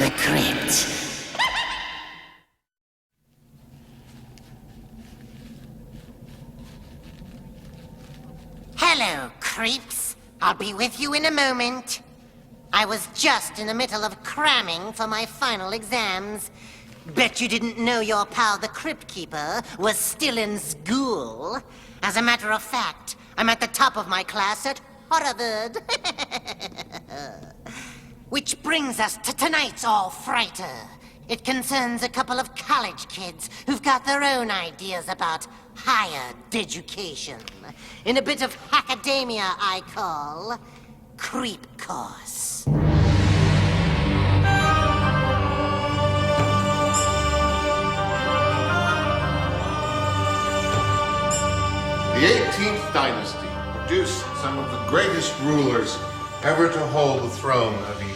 the crypt. Hello, creeps. I'll be with you in a moment. I was just in the middle of cramming for my final exams. Bet you didn't know your pal the Crypt Keeper was still in school. As a matter of fact, I'm at the top of my class at Harvard. Which brings us to tonight's all-frighter. It concerns a couple of college kids who've got their own ideas about higher education. In a bit of academia I call Creep Course. The 18th dynasty produced some of the greatest rulers ever to hold the throne of Egypt.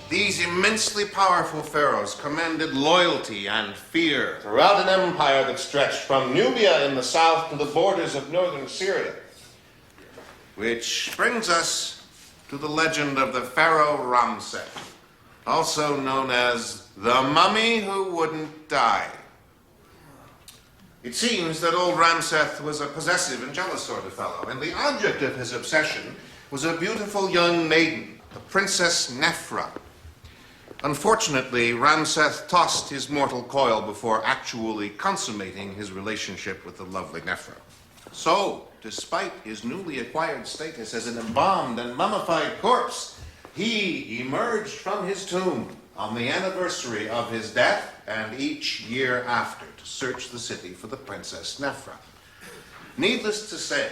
These immensely powerful pharaohs commanded loyalty and fear throughout an empire that stretched from Nubia in the south to the borders of northern Syria. Which brings us to the legend of the pharaoh Ramses, also known as the mummy who wouldn't die. It seems that old Ramses was a possessive and jealous sort of fellow, and the object of his obsession was a beautiful young maiden, the Princess Nefra. Unfortunately, Ramses tossed his mortal coil before actually consummating his relationship with the lovely Nefra. So, despite his newly acquired status as an embalmed and mummified corpse, he emerged from his tomb on the anniversary of his death and each year after to search the city for the Princess Nefra. Needless to say,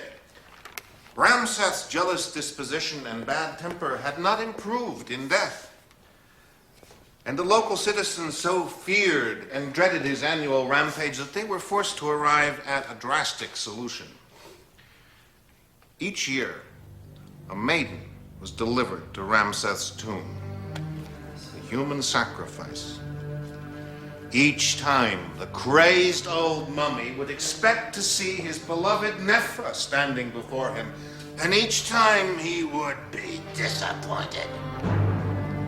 Ramses' jealous disposition and bad temper had not improved in death. And the local citizens so feared and dreaded his annual rampage that they were forced to arrive at a drastic solution. Each year, a maiden was delivered to Ramses' tomb, a human sacrifice. Each time, the crazed old mummy would expect to see his beloved Nefra standing before him, and each time he would be disappointed.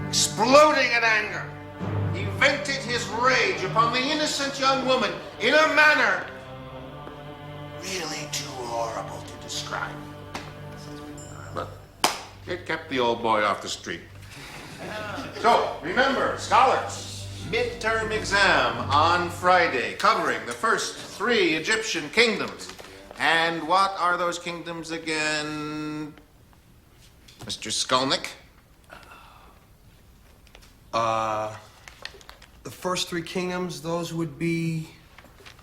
Exploding in anger, he vented his rage upon the innocent young woman in a manner really too horrible to describe. But it kept the old boy off the street. So, remember, scholars, midterm exam on Friday, covering the first 3 Egyptian kingdoms. And what are those kingdoms again, Mr. Skolnick? The first 3 kingdoms, those would be...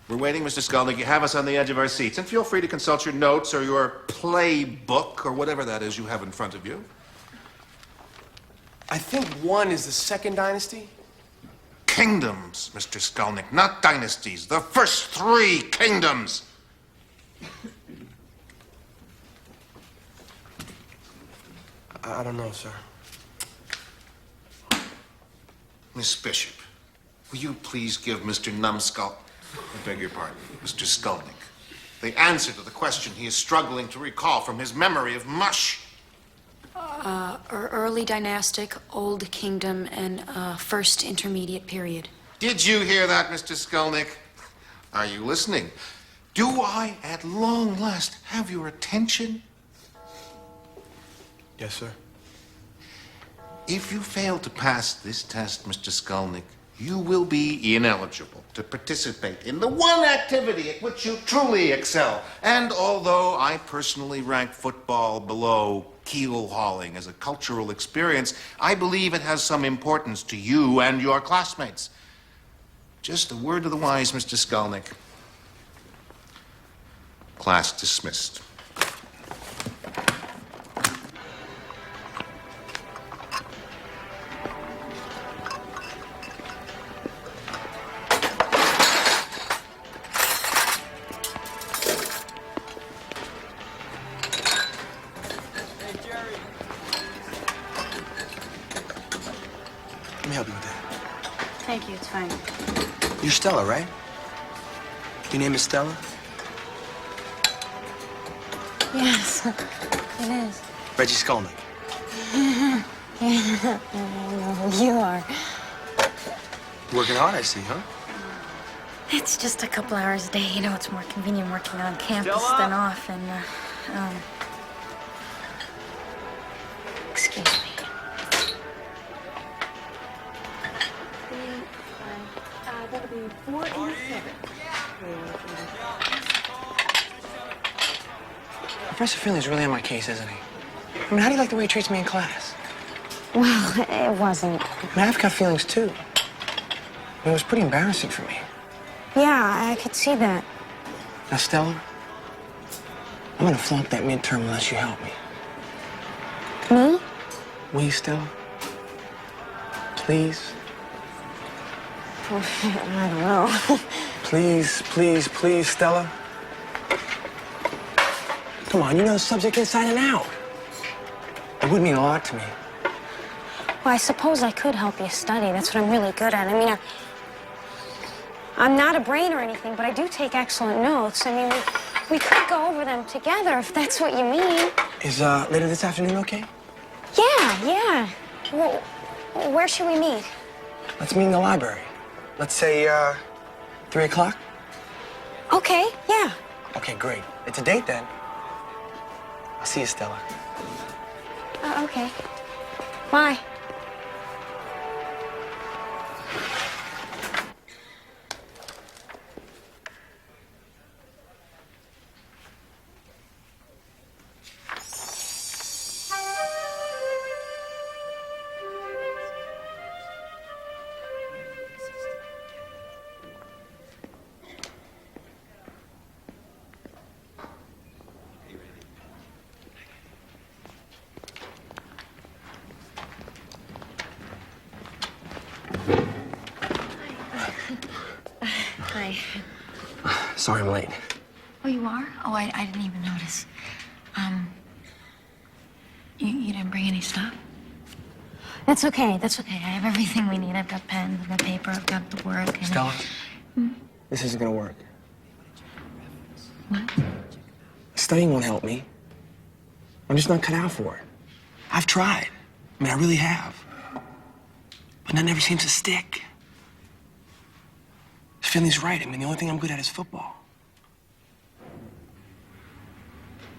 We're waiting, Mr. Skolnick. You have us on the edge of our seats. And feel free to consult your notes or your playbook or whatever that is you have in front of you. I think 1 is the second dynasty. Kingdoms, Mr. Skolnick, not dynasties. The first 3 kingdoms. I don't know, sir. Miss Bishop, will you please give Mr. Numbskull, I beg your pardon, Mr. Skolnick, the answer to the question he is struggling to recall from his memory of mush? Early dynastic, old kingdom, and first intermediate period. Did you hear that, Mr. Skolnick? Are you listening? Do I, at long last, have your attention? Yes, sir. If you fail to pass this test, Mr. Skolnick, you will be ineligible to participate in the one activity at which you truly excel. And although I personally rank football below keel hauling as a cultural experience, I believe it has some importance to you and your classmates. Just a word to the wise, Mr. Skolnick. Class dismissed. Let me help you with that. Thank you, it's fine. You're Stella, right? Your name is Stella? Yes, it is. Reggie Skolnick. Yeah, I know who you are. Working hard, I see, huh? It's just a couple hours a day. You know, it's more convenient working on campus than off, and, excuse me. That'll be 487. Professor Finley's really on my case, isn't he? I mean, how do you like the way he treats me in class? Well, it wasn't. I mean, I've got feelings, too. I mean, it was pretty embarrassing for me. Yeah, I could see that. Now, Stella, I'm gonna flunk that midterm unless you help me. Me? Will you, Stella? Please? I don't know. Please, please, please, Stella? Come on, you know the subject inside and out. It would mean a lot to me. Well, I suppose I could help you study. That's what I'm really good at. I mean, I'm not a brain or anything, but I do take excellent notes. I mean, we could go over them together if that's what you mean. Is later this afternoon okay? Yeah. Well, where should we meet? Let's meet in the library. Let's say 3 o'clock? Okay, yeah. Okay, great. It's a date then. I'll see you, Stella. Okay. Bye. Hi. Sorry I'm late. Oh, you are? Oh, I didn't even notice. You didn't bring any stuff? That's okay. I have everything we need. I've got pens, I've got paper, I've got the work. And... Stella, this isn't gonna work. What? Studying won't help me. I'm just not cut out for it. I've tried. I mean, I really have. But that never seems to stick. Finley's right. I mean, the only thing I'm good at is football.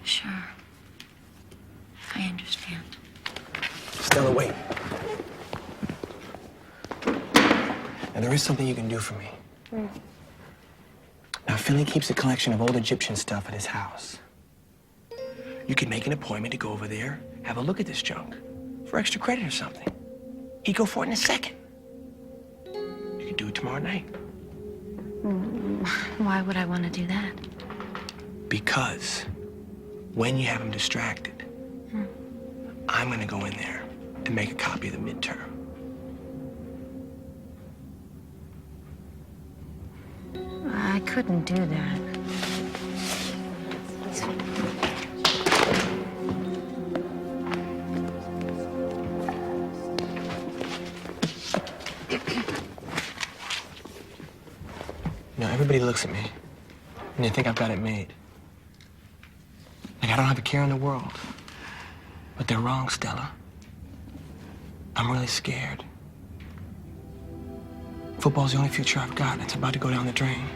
Sure. I understand. Stella, wait. Now, there is something you can do for me. Now, Finley keeps a collection of old Egyptian stuff at his house. You could make an appointment to go over there, have a look at this junk for extra credit or something. He'd go for it in a second. You can do it tomorrow night. Why would I want to do that? Because when you have him distracted, I'm gonna go in there and make a copy of the midterm. I couldn't do that. You know, everybody looks at me and they think I've got it made. Like I don't have a care in the world. But they're wrong, Stella. I'm really scared. Football's the only future I've got, and it's about to go down the drain.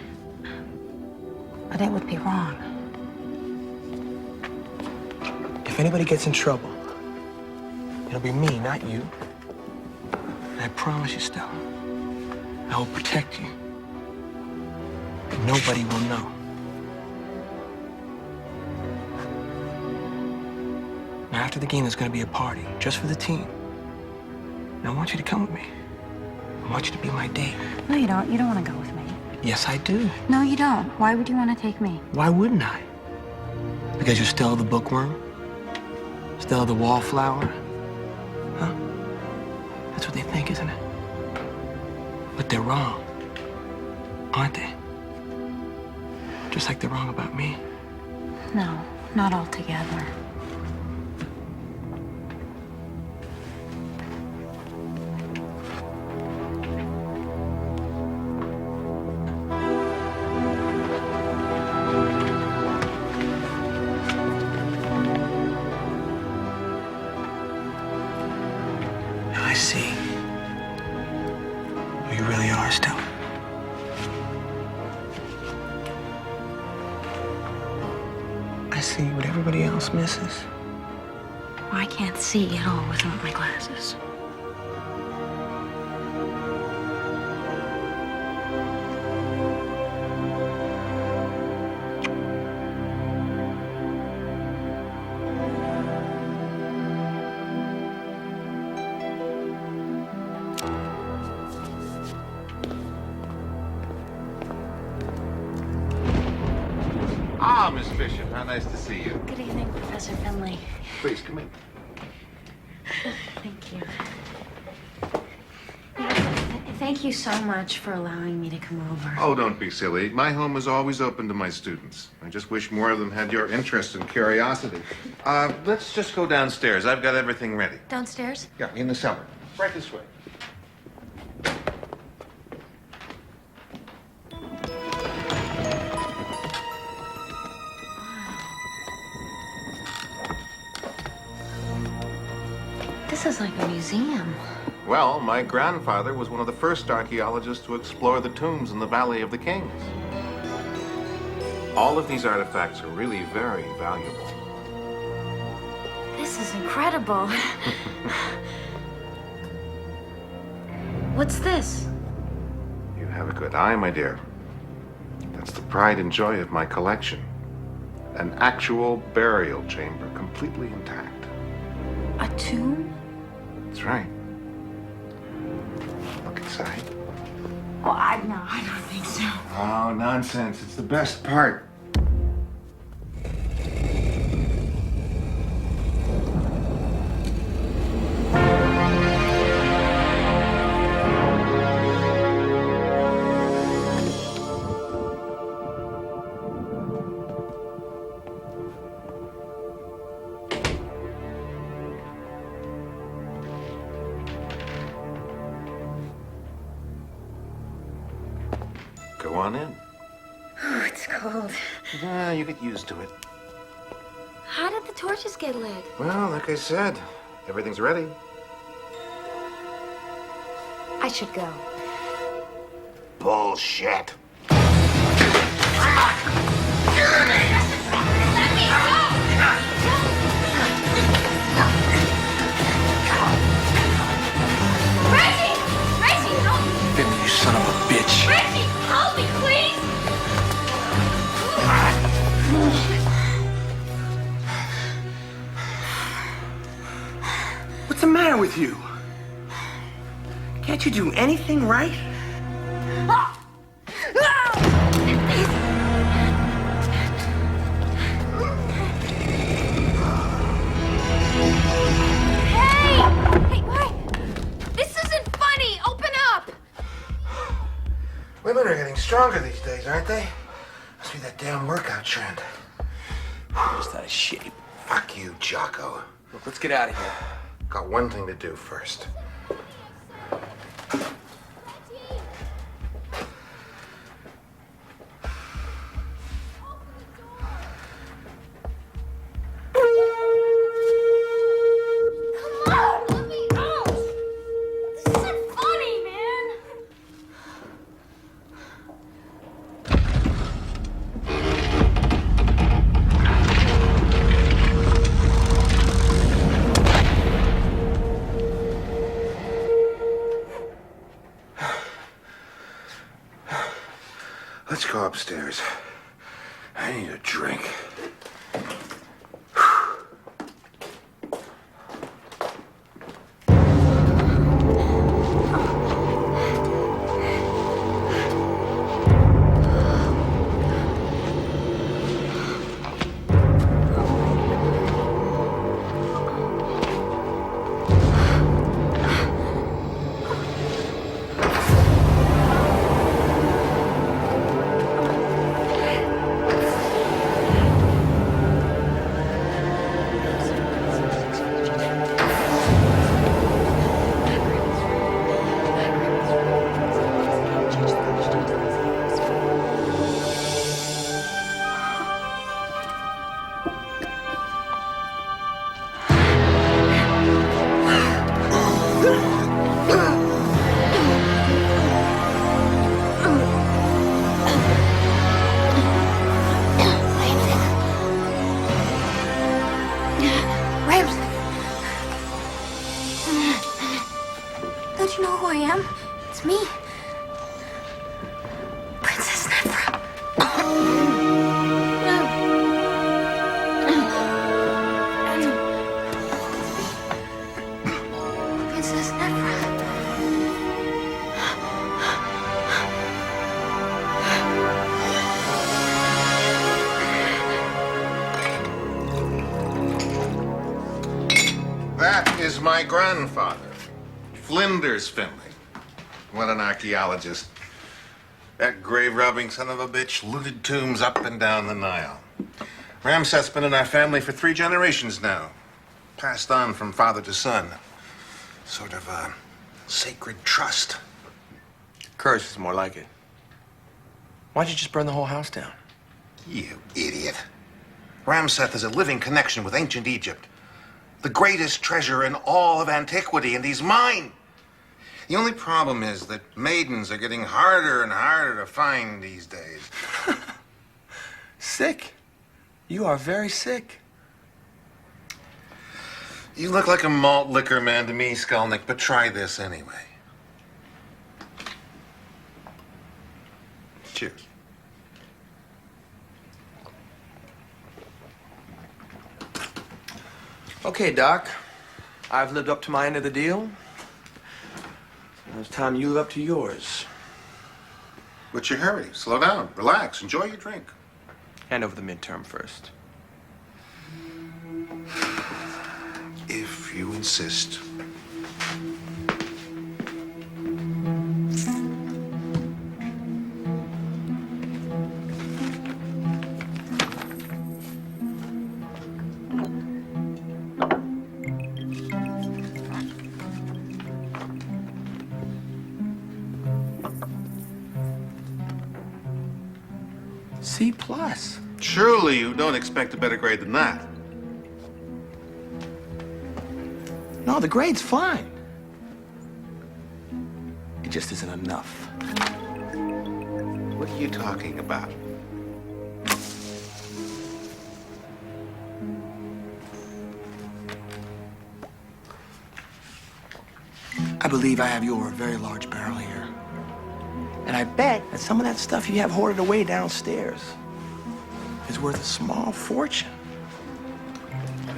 But it would be wrong. If anybody gets in trouble, it'll be me, not you. And I promise you, Stella, I will protect you. And nobody will know. Now, after the game, there's going to be a party, just for the team. And I want you to come with me. I want you to be my date. No, you don't. You don't want to go with me. Yes, I do. No, you don't. Why would you want to take me? Why wouldn't I? Because you're Stella the bookworm? Stella the wallflower? Huh? That's what they think, isn't it? But they're wrong, aren't they? Just like they're wrong about me. No, not altogether. see who you really are, Stella. I see what everybody else misses. Well, I can't see at all without my glasses. Ah, Miss Bishop, how nice to see you. Good evening, Professor Finley. Please, come in. Thank you. Thank you so much for allowing me to come over. Oh, don't be silly. My home is always open to my students. I just wish more of them had your interest and curiosity. Let's just go downstairs. I've got everything ready. Downstairs? Yeah, in the cellar. Right this way. This is like a museum. Well, my grandfather was one of the first archaeologists to explore the tombs in the Valley of the Kings. All of these artifacts are really very valuable. This is incredible. What's this? You have a good eye, my dear. That's the pride and joy of my collection. An actual burial chamber, completely intact. A tomb? That's right. Look inside. Oh, I don't think so. Oh, nonsense. It's the best part. Go on in. Oh, it's cold. Yeah, you get used to it. How did the torches get lit? Well, like I said, everything's ready. I should go. Bullshit. Reggie! Reggie, help me! Finley, you son of a bitch. Reggie, help me, please! What's the matter with you? Can't you do anything right? Hey, wait! This isn't funny! Open up! Women are getting stronger these days, aren't they? Must be that damn workout trend. Just out of shape. Fuck you, Jocko. Look, let's get out of here. Got one thing to do first. Come on, let me out! This isn't funny, man! Let's go upstairs. I need a drink. Don't you know who I am? It's me. Princess Nephra. Princess Nephra. That is my grandfather, Flinders Finley. What an archaeologist. That grave-robbing son of a bitch looted tombs up and down the Nile. Ramseth's been in our family for 3 generations now. Passed on from father to son. Sort of a sacred trust. Curse is more like it. Why'd you just burn the whole house down? You idiot. Ramseth is a living connection with ancient Egypt. The greatest treasure in all of antiquity, and he's mine. The only problem is that maidens are getting harder and harder to find these days. Sick. You are very sick. You look like a malt liquor man to me, Skolnick, but try this anyway. Cheers. Okay, Doc. I've lived up to my end of the deal. Now it's time you live up to yours. What's your hurry? Slow down. Relax. Enjoy your drink. Hand over the midterm first. If you insist. C plus. Surely you don't expect a better grade than that. No, the grade's fine. It just isn't enough. What are you talking about? I believe I have you over a very large barrel here. And I bet that some of that stuff you have hoarded away downstairs is worth a small fortune.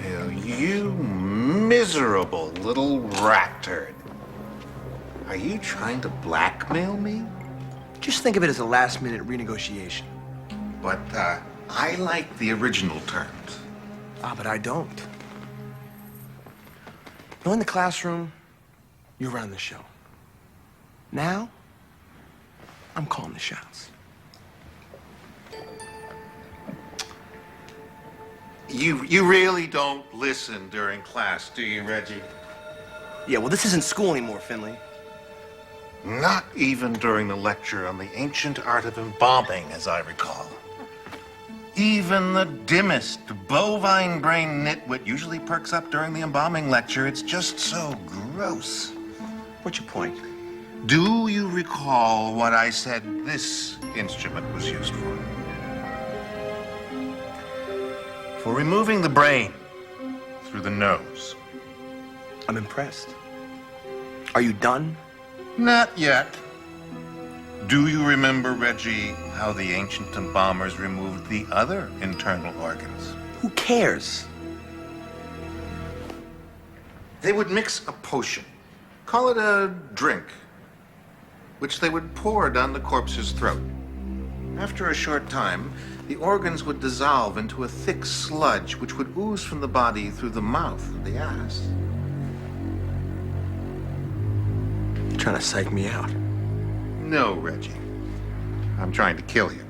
Well, you miserable little rat turd. Are you trying to blackmail me? Just think of it as a last-minute renegotiation. But, I like the original terms. Ah, but I don't. No, in the classroom, you run the show. Now, I'm calling the shots. You really don't listen during class, do you, Reggie? Yeah, well, this isn't school anymore, Finley. Not even during the lecture on the ancient art of embalming, as I recall. Even the dimmest bovine-brained nitwit usually perks up during the embalming lecture. It's just so gross. What's your point? Do you recall what I said this instrument was used for? For removing the brain through the nose. I'm impressed. Are you done? Not yet. Do you remember, Reggie, how the ancient embalmers removed the other internal organs? Who cares? They would mix a potion, call it a drink, which they would pour down the corpse's throat. After a short time, the organs would dissolve into a thick sludge which would ooze from the body through the mouth of the ass. You're trying to psych me out. No, Reggie. I'm trying to kill you.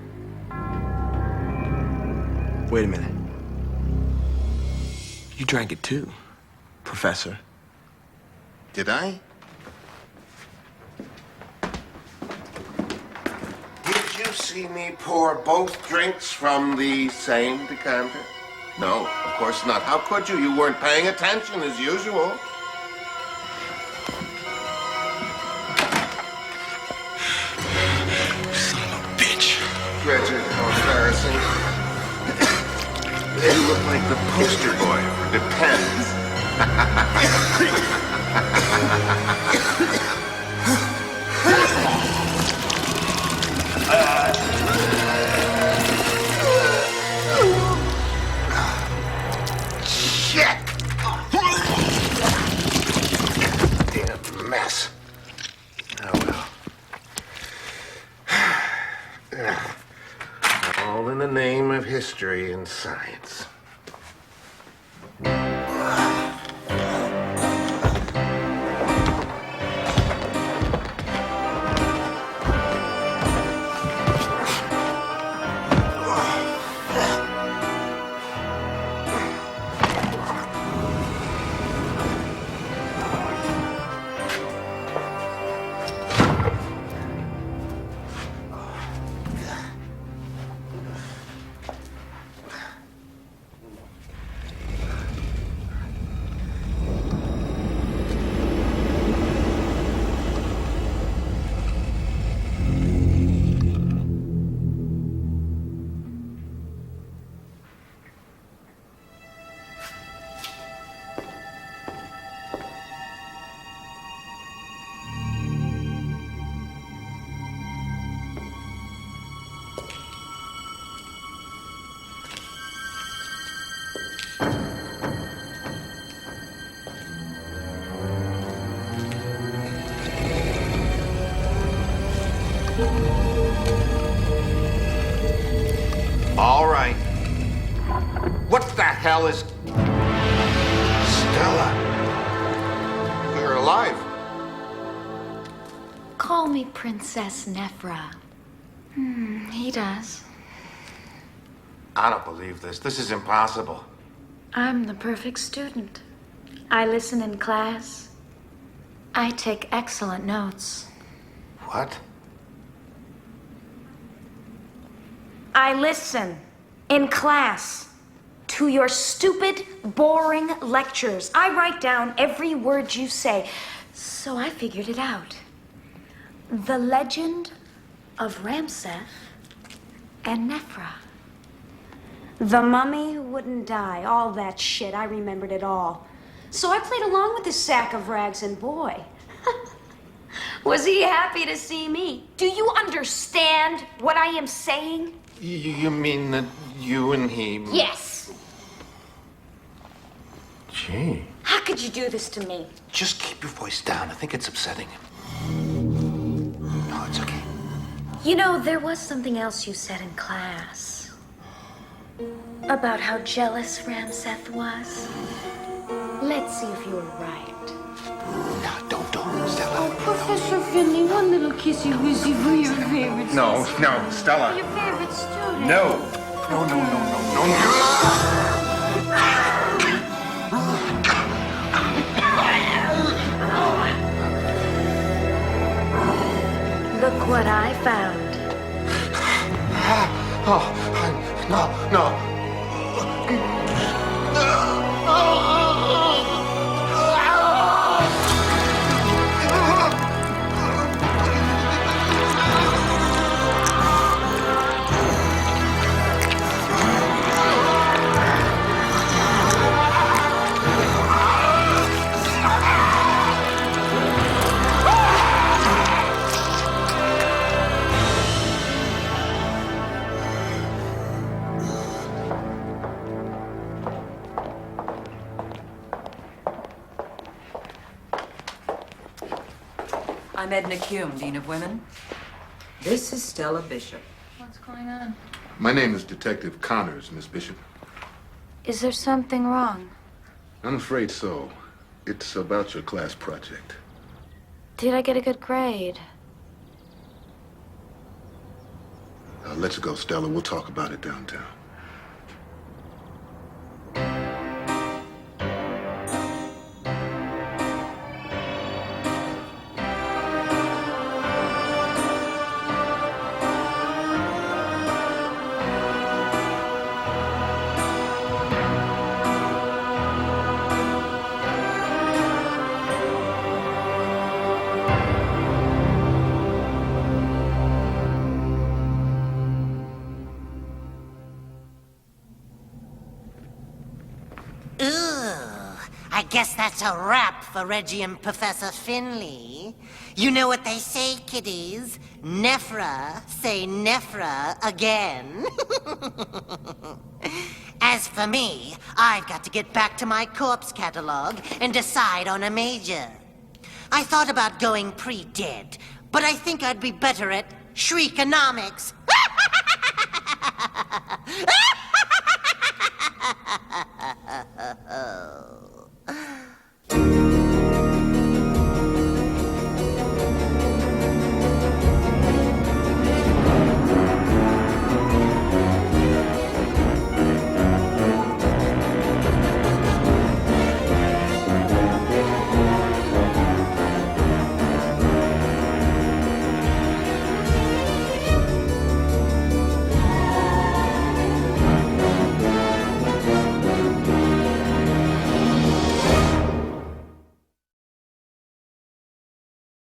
Wait a minute. You drank it too, Professor. Did I? Did you see me pour both drinks from the same decanter? No, of course not. How could you? You weren't paying attention as usual. Reggie, how embarrassing. You look like the poster boy for Depends. history and science. All right. What the hell is... Stella? You're alive. Call me Princess Nephra. He does. I don't believe this. This is impossible. I'm the perfect student. I listen in class. I take excellent notes. What? I listen in class to your stupid, boring lectures. I write down every word you say. So I figured it out. The legend of Ramseth and Nephra. The mummy who wouldn't die, all that shit. I remembered it all. So I played along with this sack of rags, and boy, was he happy to see me. Do you understand what I am saying? You mean that you and he... Yes. Gee. How could you do this to me? Just keep your voice down. I think it's upsetting him. No, it's okay. You know, there was something else you said in class. About how jealous Ramseth was. Let's see if you were right. No, don't, Stella. Oh, Professor Finley, one little kissy wissy for your favorite No, Stella. your favorite student. No. Look what I found. No. I'm Edna Kuhn, Dean of Women. This is Stella Bishop. What's going on? My name is Detective Connors, Miss Bishop. Is there something wrong? I'm afraid so. It's about your class project. Did I get a good grade? Let's go, Stella. We'll talk about it downtown. I guess that's a wrap for Reggie and Professor Finley. You know what they say, kiddies? Nephra say Nephra again. As for me, I've got to get back to my corpse catalog and decide on a major. I thought about going pre-dead, but I think I'd be better at shriekonomics. Oh.